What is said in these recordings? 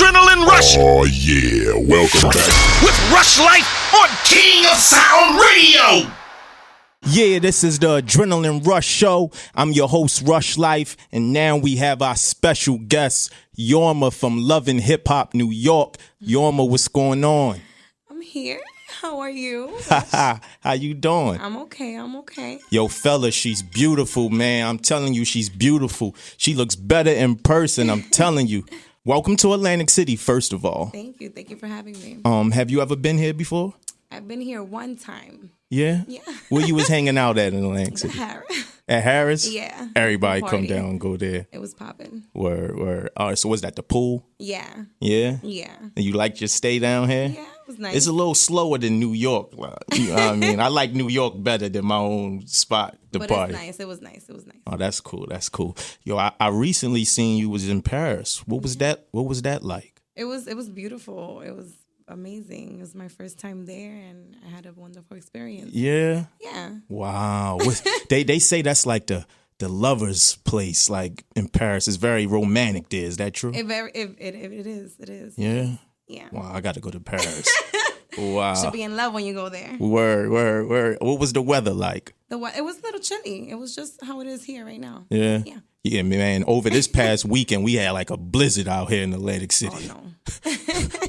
Adrenaline Rush. Oh yeah, welcome back. With Rush Life on King of Sound Radio. Yeah, this is the Adrenaline Rush Show. I'm your host, Rush Life, and now we have our special guest, Yorma from Lovin' Hip Hop, New York. Yorma, what's going on? I'm here. How are you? How you doing? I'm okay. Yo, fella, she's beautiful, man. I'm telling you, she's beautiful. She looks better in person, I'm telling you. Welcome to Atlantic City, first of all. Thank you for having me. Have you ever been here before? I've been here one time. Yeah? Yeah. Where you was hanging out at in Atlantic City? At Harris? Yeah. Everybody Party. come down and go there. It was popping. Word. All right, so was that the pool? Yeah. Yeah? Yeah. And you like your stay down here? Yeah, it was nice. It's a little slower than New York. You know what I mean? I like New York better than my own spot to but party. It's nice. It was nice. Oh, that's cool. Yo, I recently seen you was in Paris. What was that like? It was beautiful. It was amazing. It was my first time there, and I had a wonderful experience. Yeah? Yeah. Wow. They say that's like the lover's place, like in Paris. It's very romantic there. Is that true? It is. It is. Yeah? Yeah. Wow, I got to go to Paris. Wow. Should be in love when you go there. Word. What was the weather like? It was a little chilly. It was just how it is here right now. Yeah? Yeah. Yeah, man. Over this past weekend, we had like a blizzard out here in Atlantic City. Oh, no.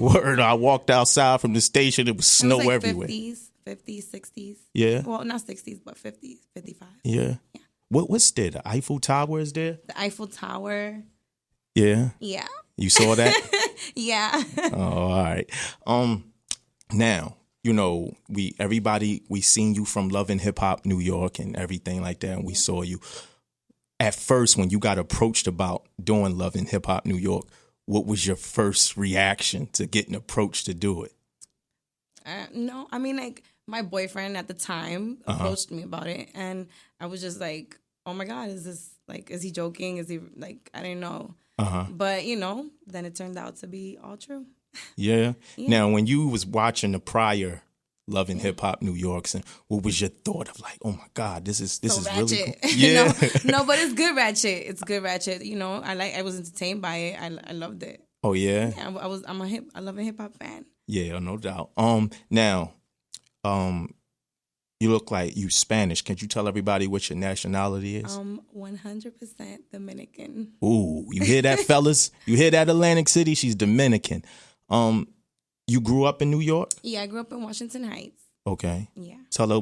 Word, I walked outside from the station. It was snow it was like everywhere. 50s, 60s. Yeah? Well, not 60s, but 50s, 55. Yeah. What's there? The Eiffel Tower is there? The Eiffel Tower. Yeah. Yeah. You saw that? Yeah. Oh, all right. Now, you know, we seen you from Lovin' Hip Hop New York and everything like that, and we saw you. At first, when you got approached about doing Lovin' Hip Hop New York, what was your first reaction to getting approached to do it? No, I mean, like, my boyfriend at the time approached me about it, and I was just like, oh my God, is he joking? Is he, like, I didn't know. But, you know, then it turned out to be all true. Yeah. Now, when you was watching the prior Lovin' Hip Hop New Yorks, and what was your thought of like, oh my God, this is ratchet. really cool. Yeah. No, but it's good ratchet. It's good ratchet. You know, I was entertained by it. I loved it. Oh yeah. Yeah, I'm a Lovin' Hip Hop fan. Yeah, no doubt. Now, you look like you Spanish. Can you tell everybody what your nationality is? 100% Dominican. Ooh, you hear that, fellas? You hear that, Atlantic City? She's Dominican. You grew up in New York? Yeah, I grew up in Washington Heights. Okay. Yeah. Tell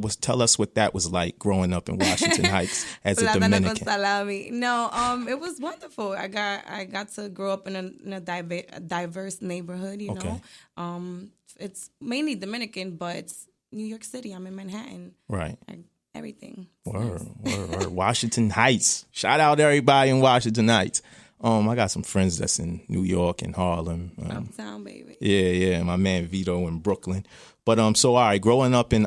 us what that was like growing up in Washington Heights as a Dominican. No, it was wonderful. I got to grow up in a diverse neighborhood. You know, it's mainly Dominican, but it's New York City. I'm in Manhattan. Right. Everything. Word. Washington Heights. Shout out to everybody in Washington Heights. I got some friends that's in New York and Harlem. Uptown, baby. Yeah. My man Vito in Brooklyn. But so all right, growing up in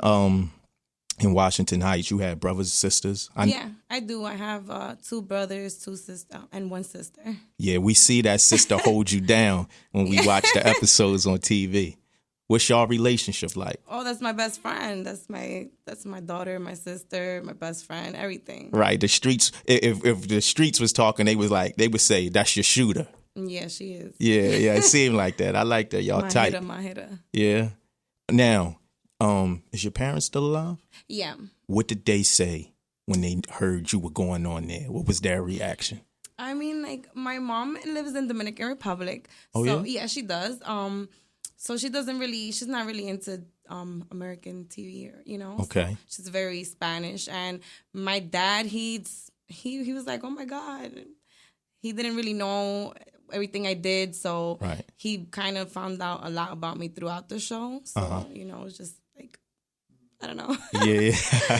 Washington Heights, you had brothers and sisters. Yeah, I do. I have 2 brothers, 2 sisters, and 1 sister. Yeah, we see that sister hold you down when we watch the episodes on TV. What's y'all relationship like? Oh, that's my best friend. That's my daughter, my sister, my best friend, everything. Right. The streets. If the streets was talking, they would say that's your shooter. Yeah, she is. Yeah. It seemed like that. I like that. Y'all my tight. My hitter. Yeah. Now, is your parents still alive? Yeah. What did they say when they heard you were going on there? What was their reaction? I mean, like, my mom lives in Dominican Republic. Oh, so, yeah, she does. So she's not really into American TV, you know. Okay. So she's very Spanish. And my dad, he was like, oh my God. He didn't really know everything I did, so he kind of found out a lot about me throughout the show. So, you know, it was just like, I don't know. Yeah.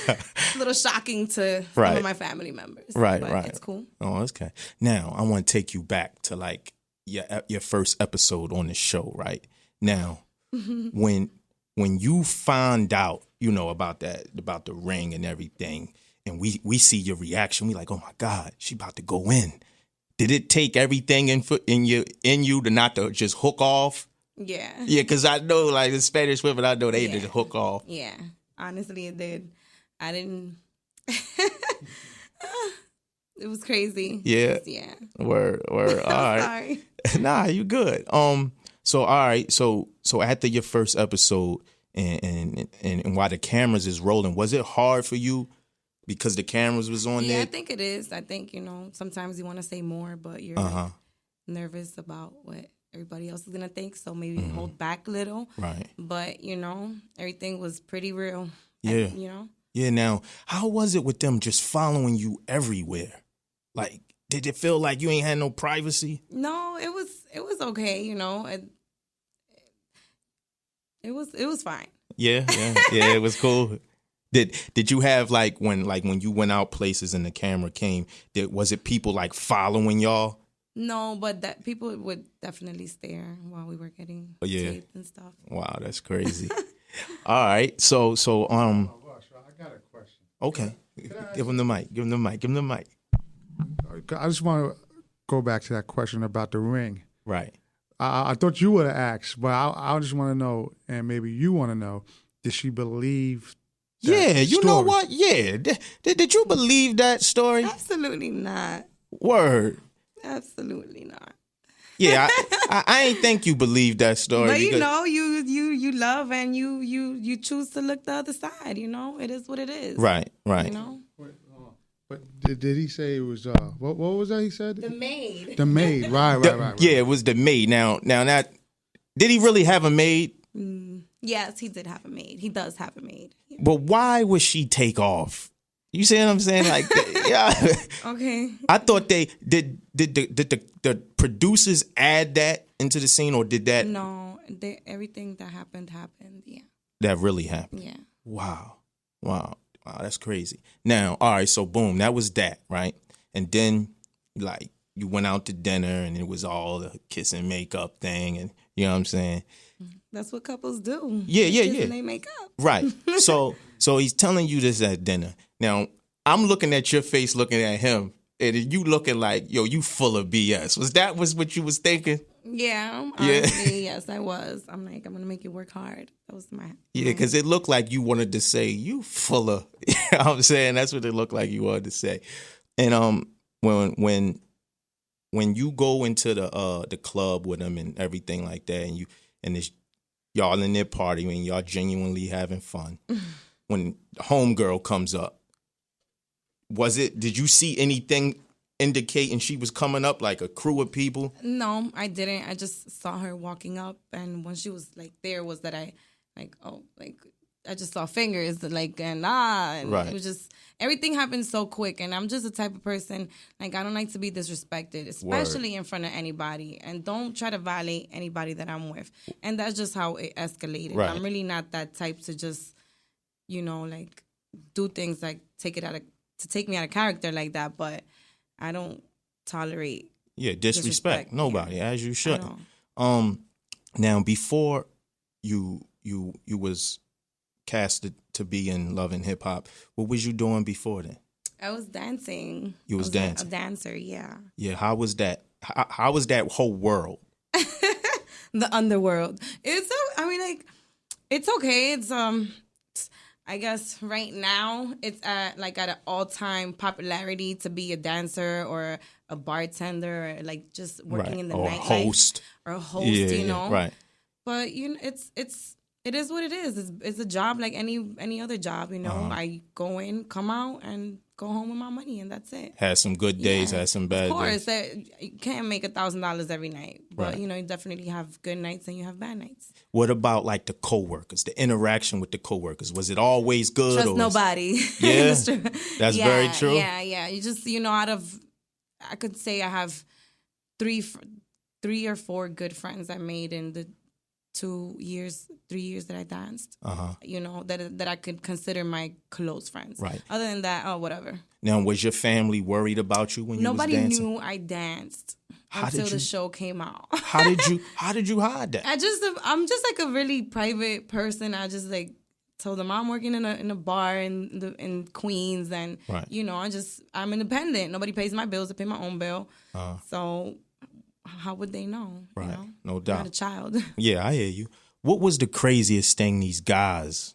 A little shocking to some of my family members. Right. It's cool. Oh, okay. Now, I want to take you back to like your first episode on the show, right? Now, when you find out, you know, about the ring and everything, and we see your reaction, we like, oh my God, she about to go in. Did it take everything in you to not to just hook off? Yeah. Yeah, because I know, like, the Spanish women, I know they did hook off. Yeah. Honestly, it did. I didn't. It was crazy. Yeah. Yeah. Word. All right. Sorry. Nah, you good. So all right. So after your first episode and while the cameras is rolling, was it hard for you because the cameras was on there? Yeah, I think it is. I think, sometimes you want to say more, but you're like, nervous about what everybody else is going to think. So maybe hold back a little. Right. But, everything was pretty real. Yeah. And, Yeah. Now, how was it with them just following you everywhere? Like, did it feel like you ain't had no privacy? No, it was okay. It was fine. Yeah. It was cool. Did you have when you went out places and the camera came? Was it people like following y'all? No, but that people would definitely stare while we were getting taped and stuff. Wow, that's crazy. All right, so Rush, I got a question. Okay, give him the mic. I just want to go back to that question about the ring. Right. I thought you would have asked, but I just want to know, and maybe you want to know, did she believe? Yeah, you story? know what? Yeah, did you believe that story? Absolutely not. Word. Absolutely not. Yeah, I ain't think you believed that story. But you love and you choose to look the other side. It is what it is. Right. But did he say it was what was that he said? The maid. The maid. Right. Yeah, it was the maid. Now that did he really have a maid? Yes, he did have a maid. He does have a maid. But why would she take off? You see what I'm saying? Like, yeah. Okay. I thought they did the producers add that into the scene, or did that? No, everything that happened. Yeah. That really happened. Yeah. Wow, that's crazy. Now, all right, so boom, that was that, right? And then, like, you went out to dinner, and it was all the kiss and makeup thing, and you know what I'm saying? That's what couples do. Yeah. And they make up. Right. So he's telling you this at dinner. Now, I'm looking at your face, looking at him, and you looking like, yo, you full of BS. Was what you was thinking? Yeah. Honestly, yes, I was. I'm like, I'm going to make you work hard. That was my... Yeah, because it looked like you wanted to say, you full of... You know what I'm saying? That's what it looked like you wanted to say. And when you go into the club with them and everything like that, and it's y'all in their party and y'all genuinely having fun, when homegirl comes up, did you see anything indicating she was coming up, like a crew of people? No, I didn't. I just saw her walking up, and when she was like there, was that I just saw fingers, and right. It was just, everything happened so quick, and I'm just the type of person, like, I don't like to be disrespected, especially in front of anybody, and don't try to violate anybody that I'm with, and that's just how it escalated. Right. I'm really not that type to just, do things like take me out of character like that, but I don't tolerate disrespect. Nobody, as you shouldn't. Now, before you was casted to be in Love and Hip Hop, what was you doing before then? I was dancing. You was dancing? A dancer, yeah. Yeah, how was that? How was that whole world? The underworld. It's okay. It's I guess right now it's at an all-time popularity to be a dancer or a bartender or like just working in the nightlife. Or a host, Yeah, right. But it is what it is. It's a job like any other job, I go in, come out, and go home with my money, and that's it. Had some good days, had some bad days. Of course, you can't make $1,000 every night, but Right. you definitely have good nights and you have bad nights. What about like the coworkers, the interaction with the coworkers? Was it always good? Trust nobody. Yeah, that's very true. Yeah. You just I could say I have three or four good friends I made in the 3 years that I danced. That I could consider my close friends. Right. Other than that, whatever. Now, was your family worried about you when you was dancing? Nobody knew I danced until the show came out. How did you hide that? I'm just like a really private person. I just like told them I'm working in a bar in Queens, and right. I'm independent. Nobody pays my bills. I pay my own bill. So how would they know? Right. No doubt. I'm not a child. Yeah, I hear you. What was the craziest thing these guys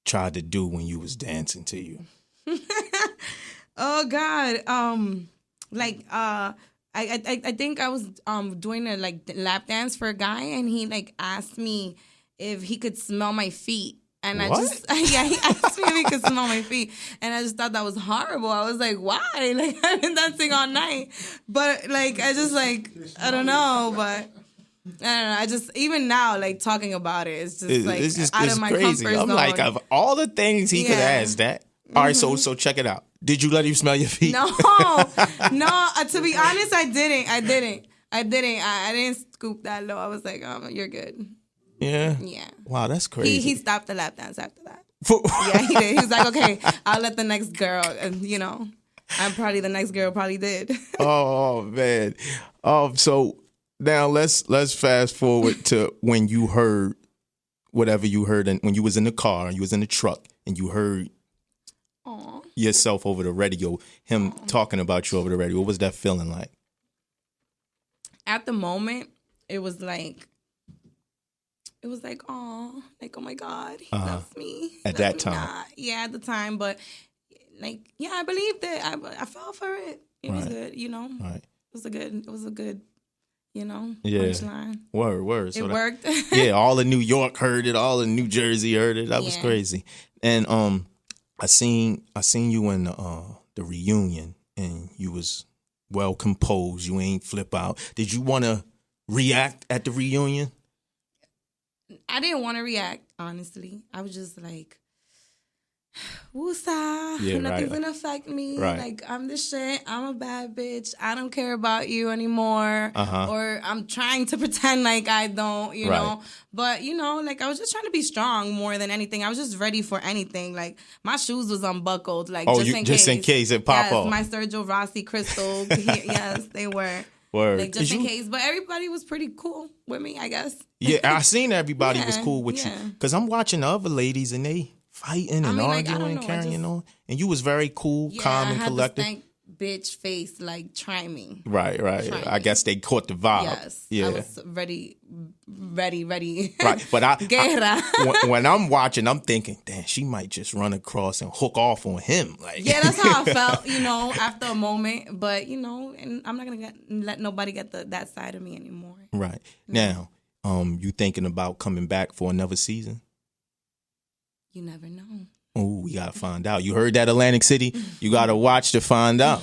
tried to do when you was dancing to you? Oh God. I think I was doing a lap dance for a guy, and he like asked me if he could smell my feet. And what? he asked me if he could smell my feet. And I just thought that was horrible. I was like, why? Like, I've been dancing all night. But, like, I just, like, I don't know. But, I don't know. I just, even now, like, talking about it, it's just, out of my crazy. comfort zone. I'm like, of all the things he could ask that. All right, so check it out. Did you let him smell your feet? No. To be honest, I didn't. I didn't scoop that low. I was like, you're good. Yeah. Yeah. Wow, that's crazy. He stopped the lap dance after that. Yeah, he did. He was like, okay, I'll let the next girl, and I'm probably the next girl probably did. Oh man. So now let's fast forward to when you heard whatever you heard, and when you was in the car, you was in the truck, and you heard yourself over the radio, him talking about you over the radio. What was that feeling like? At the moment, it was like, oh my God, he loves me. At that time. Yeah, at the time. But, like, yeah, I believed it. I fell for it. It was good, Right. It was a good, Yeah. punchline. Word. So it worked. Yeah, all of New York heard it. All of New Jersey heard it. That was crazy. And I seen you in the reunion, and you was well composed. You ain't flip out. Did you want to react at the reunion? I didn't want to react, honestly. I was just like, woosah, nothing's gonna affect me. Right. Like, I'm the shit. I'm a bad bitch. I don't care about you anymore. Or I'm trying to pretend like I don't, you know. But, like, I was just trying to be strong more than anything. I was just ready for anything. Like, my shoes was unbuckled. Like, just in case it pop off. My Sergio Rossi crystal. Yes, they were. Word. Like, just in case. But everybody was pretty cool with me, I guess. Yeah, I seen everybody was cool with you. Because I'm watching the other ladies, and they fighting and arguing and carrying on. And you was very cool, calm, and collected. I had this bitch face, like, try me. Right. Try I me. guess they caught the vibe. Yes. Yeah. I was ready. Right. But Guerra. when I'm watching, I'm thinking, damn, she might just run across and hook off on him. Like, yeah, that's how I felt, after a moment. But, and I'm not going to let nobody get that side of me anymore. Right. Now, you thinking about coming back for another season? You never know. Oh, we got to find out. You heard that, Atlantic City? You got to watch to find out.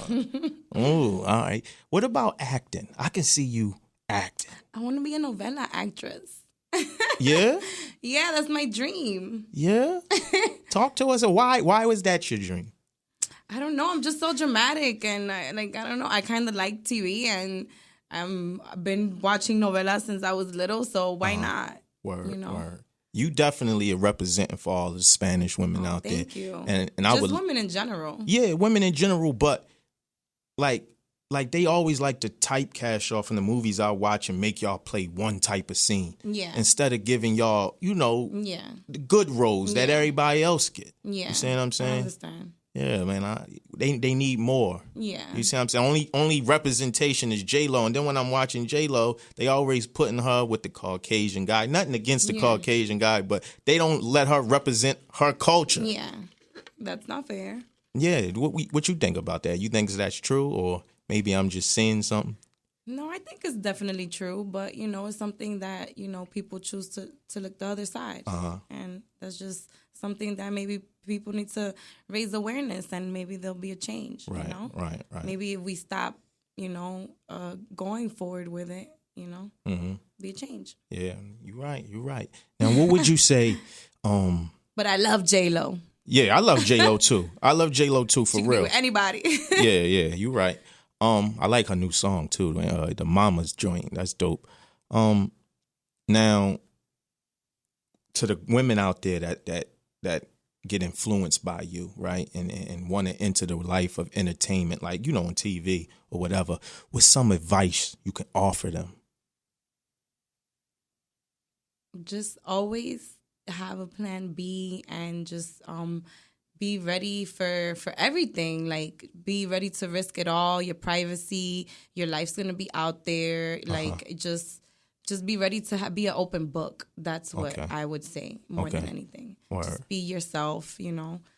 Oh, all right. What about acting? I can see you acting. I want to be a novela actress. Yeah? Yeah, that's my dream. Yeah? Talk to us. Why was that your dream? I don't know. I'm just so dramatic, and I don't know. I kind of like TV, and I've been watching novelas since I was little, so why not? Word. You definitely are representing for all the Spanish women out there. Thank you. And just women in general. Yeah, women in general, but like they always like to typecast y'all from the movies I watch and make y'all play one type of scene. Yeah. Instead of giving y'all, the good roles that everybody else get. Yeah. You see what I'm saying? I understand. Yeah, man. They need more. Yeah. You see what I'm saying? Only representation is J-Lo. And then when I'm watching J-Lo, they always putting her with the Caucasian guy. Nothing against the Caucasian guy, but they don't let her represent her culture. Yeah. That's not fair. Yeah. What you think about that? You think that's true, or maybe I'm just saying something? No, I think it's definitely true, but it's something that people choose to look the other side, and that's just something that maybe people need to raise awareness, and maybe there'll be a change. Right. Maybe if we stop, going forward with it, be a change. Yeah, you're right. Now, what would you say? But I love J-Lo. Yeah, I love J-Lo too. For she real. With anybody. Yeah, you're right. I like her new song too, the Mama's joint. That's dope. Now, to the women out there that get influenced by you, right, and want to enter the life of entertainment, like on TV or whatever, what's some advice you can offer them? Just always have a plan B, and just be ready for everything. Like, be ready to risk it all. Your privacy, your life's gonna be out there. Like, just be ready to be an open book. That's what I would say more than anything. Word. Just be yourself.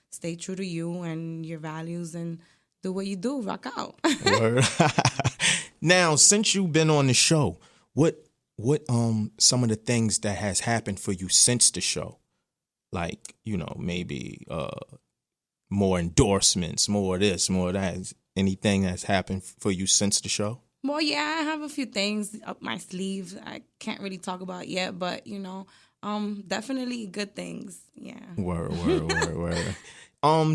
Stay true to you and your values, and do what you do. Rock out. Word. Now, since you've been on the show, what some of the things that has happened for you since the show? Like, maybe more endorsements, more of this, more of that. Anything that's happened for you since the show? Well, yeah, I have a few things up my sleeve I can't really talk about yet, but, definitely good things. Yeah. Word.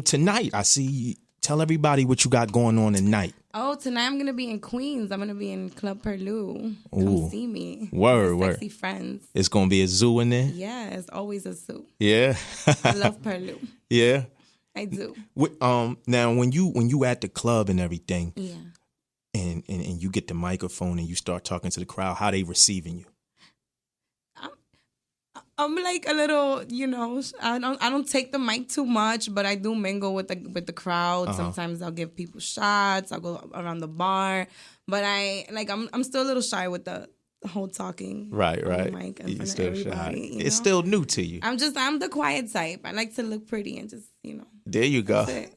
Tonight, I see, tell everybody what you got going on tonight. Oh, tonight I'm going to be in Queens. I'm going to be in Club Perlou. Come see me. Word. Sexy friends. It's going to be a zoo in there? Yeah, it's always a zoo. Yeah. I love Perlou. Yeah. I do. Now, when you at the club and everything, yeah, and you get the microphone and you start talking to the crowd, how they receiving you? I'm like a little, I don't take the mic too much, but I do mingle with the crowd. Sometimes I'll give people shots. I'll go around the bar, but I'm still a little shy with the whole talking. Right. On the mic in front of everybody. It's still new to you. I'm the quiet type. I like to look pretty and just, There you go. That's it.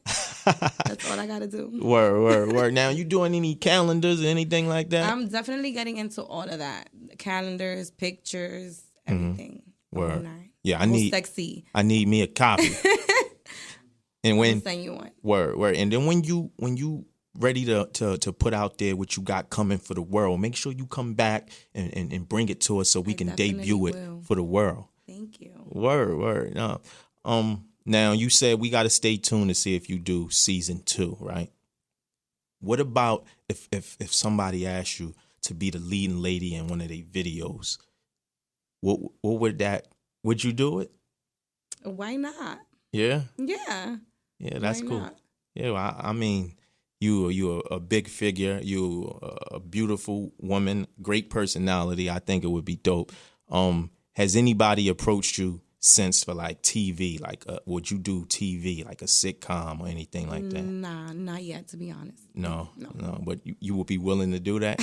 That's all I gotta do. Word. Now, you doing any calendars or anything like that? I'm definitely getting into all of that. Calendars, pictures, everything. Word. Night. Yeah, I need sexy. I need me a copy. And when send you one. Word. And then when you ready to put out there what you got coming for the world, make sure you come back and bring it to us so we can debut it for the world. Thank you. Word. Now you said we got to stay tuned to see if you do season 2, right? What about if somebody asked you to be the leading lady in one of their videos? What would you do it? Why not? Yeah. Yeah. Yeah, that's cool. Not? Yeah, well, I mean, you're a big figure. You a beautiful woman, great personality. I think it would be dope. Has anybody approached you since for like TV? Like, would you do TV, like a sitcom or anything like that? Nah, not yet, to be honest. No. But you would be willing to do that?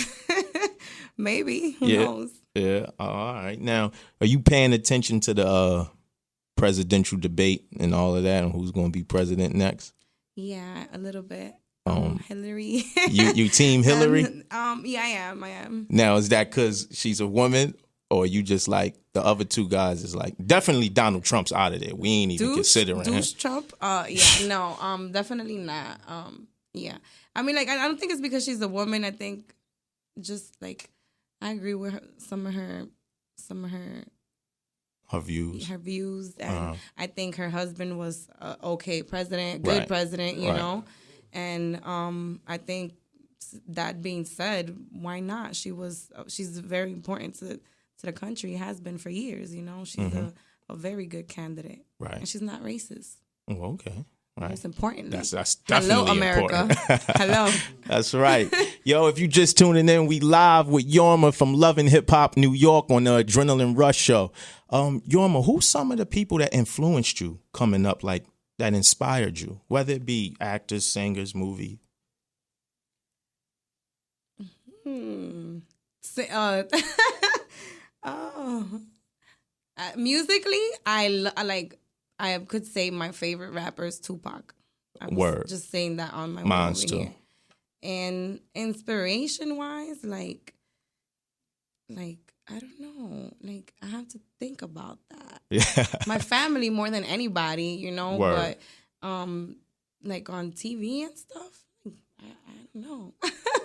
Maybe. Who knows? Yeah. All right. Now, are you paying attention to the presidential debate and all of that, and who's going to be president next? Yeah, a little bit. Hillary. you team Hillary? Yeah, I am. Now, is that because she's a woman, or you just like the other two guys is like, definitely Donald Trump's out of there. We ain't even considering him. Trump? Definitely not. Yeah. I mean, like, I don't think it's because she's a woman. I think just like I agree with some of her views, and I think her husband was okay president, good president, you know, and I think that being said, why not? She's very important to the country. Has been for years, you know. She's a very good candidate, right? And she's not racist. Oh, okay. Right. Most importantly. That's definitely Hello, America. important. Hello. That's right. Yo, if you just tuning in, we live with Yorma from Love and Hip Hop New York on the Adrenaline Rush show. Yorma, who's some of the people that influenced you coming up, like that inspired you, whether it be actors, singers, movie? Musically, I could say my favorite rapper is Tupac. I was Word. Just saying that on my way Mine's over too. here. And inspiration-wise, like I don't know. Like, I have to think about that. Yeah. My family more than anybody, you know. Word. But like on TV and stuff, I don't know.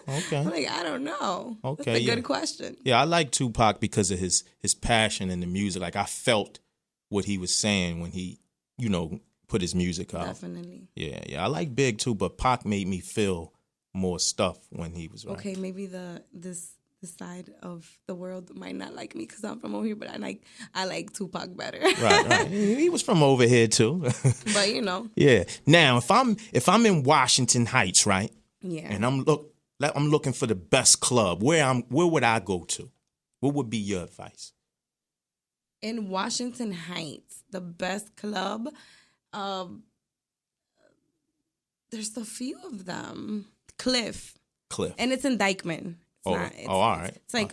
Okay. Like, I don't know. Okay, That's a good question. Yeah, I like Tupac because of his passion in the music. Like, I felt what he was saying when he, put his music out. Definitely. Yeah. I like Big too, but Pac made me feel more stuff when he was rapping. Okay, maybe this side of the world might not like me because I'm from over here, but I like Tupac better. Right. He was from over here too. But Yeah. Now, if I'm in Washington Heights, right? Yeah. And I'm looking for the best club. Where would I go to? What would be your advice? In Washington Heights, the best club, there's a few of them. Cliff. And it's in Dykeman. All right. It's like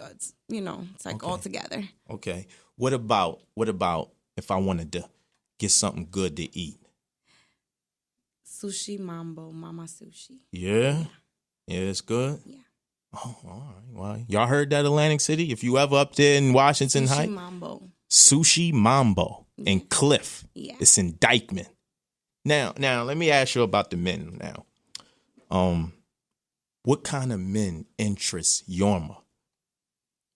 all together. Okay. What about if I wanted to get something good to eat? Sushi Mambo, Mama Sushi. Yeah. Yeah, it's good. Yeah. Oh, all right. Well, y'all heard that, Atlantic City? If you ever up there in Washington Heights. Sushi Mambo in Cliff. Yeah. It's in Dykeman. Now, let me ask you about the men now. What kind of men interest Yorma?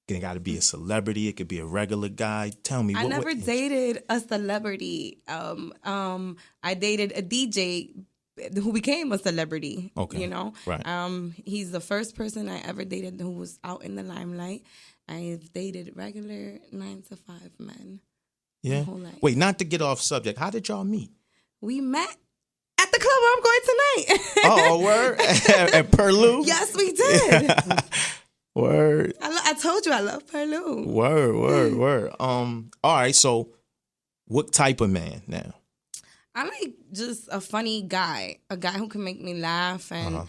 It got to be a celebrity. It could be a regular guy. Tell me. I never dated a celebrity. I dated a DJ who became a celebrity. Okay. You know? Right. He's the first person I ever dated who was out in the limelight. I've dated regular 9-to-5 men. Yeah. My whole life. Wait, not to get off subject. How did y'all meet? We met at the club where I'm going tonight. Oh, word? At Perlou? Yes, we did. Word. I told you I love Perlou. Word. All right, so what type of man now? I like just a funny guy, a guy who can make me laugh, and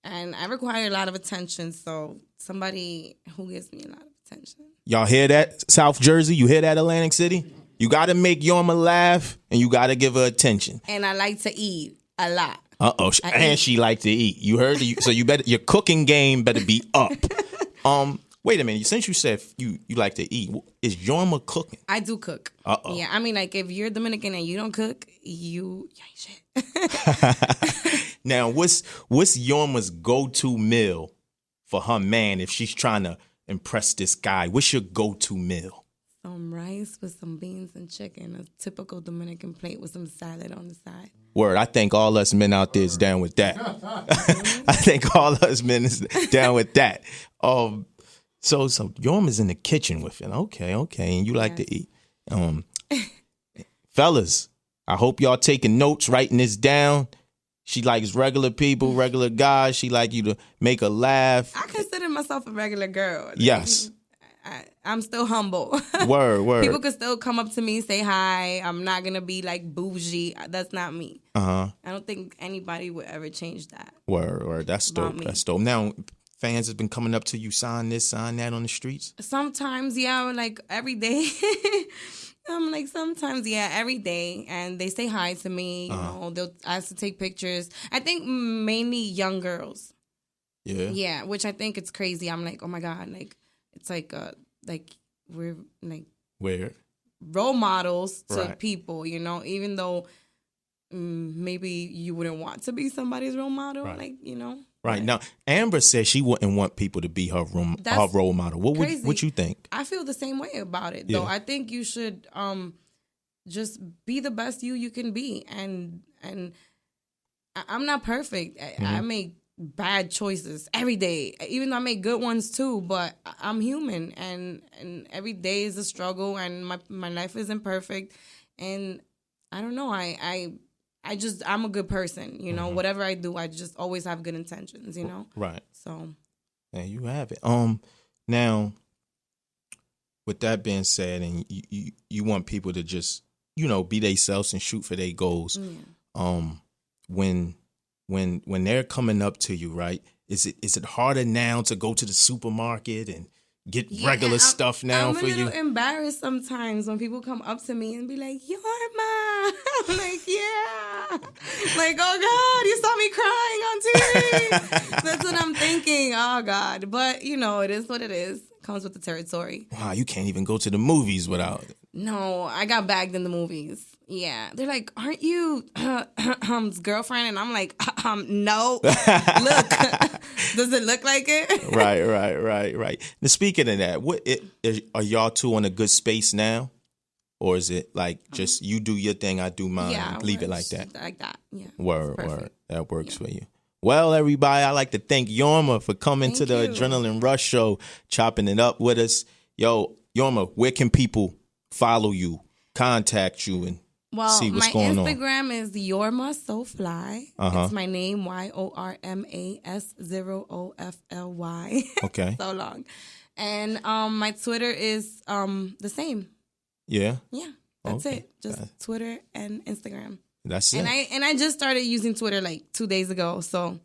I require a lot of attention, so somebody who gives me a lot of attention. Y'all hear that, South Jersey? You hear that, Atlantic City? You got to make Yorma laugh, and you got to give her attention. And I like to eat a lot. Uh-oh, and she like to eat. You heard? So you better, your cooking game better be up. Wait a minute. Since you said you like to eat, is Yorma cooking? I do cook. Uh-oh. Yeah, I mean, like, if you're Dominican and you don't cook, you ain't shit. Now, what's Yorma's go-to meal for her man if she's trying to impress this guy? What's your go-to meal? Some rice with some beans and chicken, a typical Dominican plate with some salad on the side. Word, I think all us men out there is down with that. I think all us men is down with that. So Yorma's in the kitchen with it. Okay, and you like to eat. Fellas, I hope y'all taking notes, writing this down. She likes regular people, regular guys. She like you to make her laugh. I consider myself a regular girl. Yes. I'm still humble. Word. People can still come up to me, say hi. I'm not going to be like bougie. That's not me. I don't think anybody would ever change that. Word. That's dope. That's dope. Now, fans have been coming up to you, sign this, sign that on the streets? Sometimes, yeah, like every day. I'm like, sometimes, yeah, every day. And they say hi to me. You know, they'll ask to take pictures. I think mainly young girls. Yeah. Yeah, which I think it's crazy. I'm like, oh my God, like, it's like we're like role models to people, you know, even though maybe you wouldn't want to be somebody's role model, like, you know. Right. Now, Amber says she wouldn't want people to be her role model. What you think? I feel the same way about it, though. I think you should just be the best you can be, and I'm not perfect. I make bad choices every day, even though I make good ones too, but I'm human, and every day is a struggle, and my life isn't perfect, and I don't know, I'm a good person, you know. Whatever I do, I just always have good intentions, you know. Right. So there you have it. Now, with that being said, and you want people to just, you know, be themselves and shoot for their goals. When they're coming up to you, right? Is it harder now to go to the supermarket and get regular stuff now for you? I'm a little embarrassed sometimes when people come up to me and be like, Yorma. I'm like, yeah. Like, oh, God, you saw me crying on TV. That's what I'm thinking. Oh, God. But, you know, it is what it is. Comes with the territory. Wow, you can't even go to the movies without it. No, I got bagged in the movies. Yeah. They're like, aren't you his girlfriend? And I'm like, no. Look. Does it look like it? Right. Now, speaking of that, are y'all two on a good space now? Or is it like just you do your thing, I do mine, leave it like that? Like that, yeah. Word. That works for you. Well, everybody, I'd like to thank Yorma for coming to the Adrenaline Rush Show, chopping it up with us. Yo, Yorma, where can people follow you, contact you, and see what's going on? My Instagram is Yorma So Fly. It's my name, YORMA0OFLY. Okay. So long. And my Twitter is the same. Yeah? Yeah, that's it. Just Twitter and Instagram. That's it. And I just started using Twitter like 2 days ago, so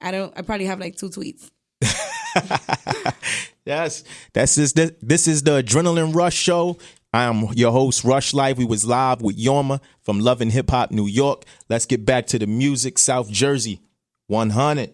I probably have like 2 tweets. Yes, this is the Adrenaline Rush Show. I am your host, Rush Life. We was live with Yorma from Love and Hip Hop, New York. Let's get back to the music. South Jersey, 100.